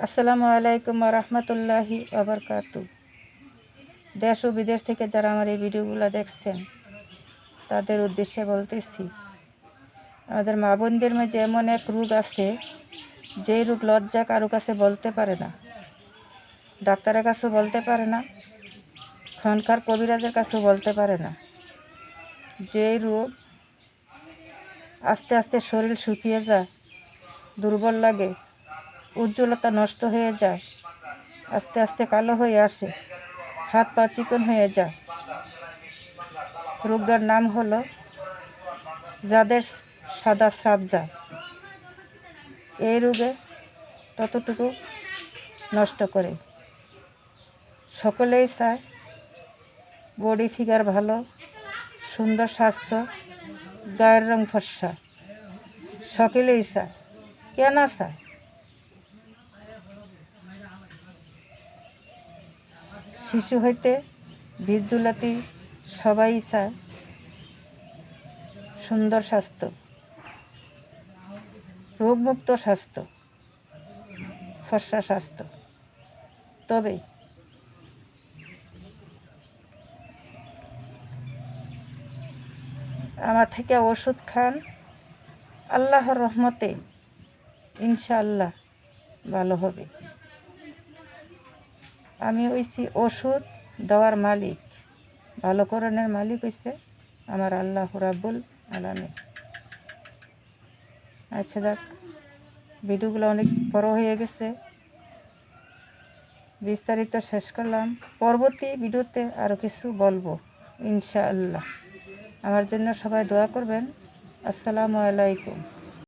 আসসালামু আলাইকুম রহমতুল্লাহি ওয়াবারকাতু। দেশ ও বিদেশ থেকে যারা আমার এই ভিডিওগুলো দেখছেন তাদের উদ্দেশ্যে বলতেছি, আমাদের মা বোনদের মাঝে এমন এক রোগ আছে, যেই রোগ লজ্জা কারো কাছে বলতে পারে না, ডাক্তারের কাছেও বলতে পারে না, খনকার কবিরাজের কাছেও বলতে পারে না। যেই রোগ আস্তে আস্তে শরীর শুকিয়ে যায়, দুর্বল লাগে, উজ্জ্বলতা নষ্ট হয়ে যায়, আস্তে আস্তে কালো হয়ে আসে, হাত পা চিকন হয়ে যায়। রোগটার নাম হলো যাদের সাদা স্রাব যায়। এই রোগে ততটুকু নষ্ট করে। সকলেই চায় বডি ফিগার ভালো, সুন্দর স্বাস্থ্য, গায়ের রং ফর্সা। সকলেই চায়, কেন চায়? শিশু হইতে বৃদ্ধুলাতি সবাই চায় সুন্দর স্বাস্থ্য, রোগমুক্ত স্বাস্থ্য, ফর্সা স্বাস্থ্য। তবে আমার থেকে ওষুধ খান, আল্লাহর রহমতে ইনশাআল্লাহ ভালো হবে। আমি হইছি ওষুধ দেওয়ার মালিক, ভালোকরণের মালিক হইছে আমার আল্লাহ রাব্বুল আলামিন। আচ্ছা যাক, ভিডিওগুলো অনেক বড় হয়ে গেছে, বিস্তারিত শেষ করলাম। পরবর্তী ভিডিওতে আরও কিছু বলবো ইনশাআল্লাহ। আমার জন্য সবাই দোয়া করবেন। আসসালামু আলাইকুম।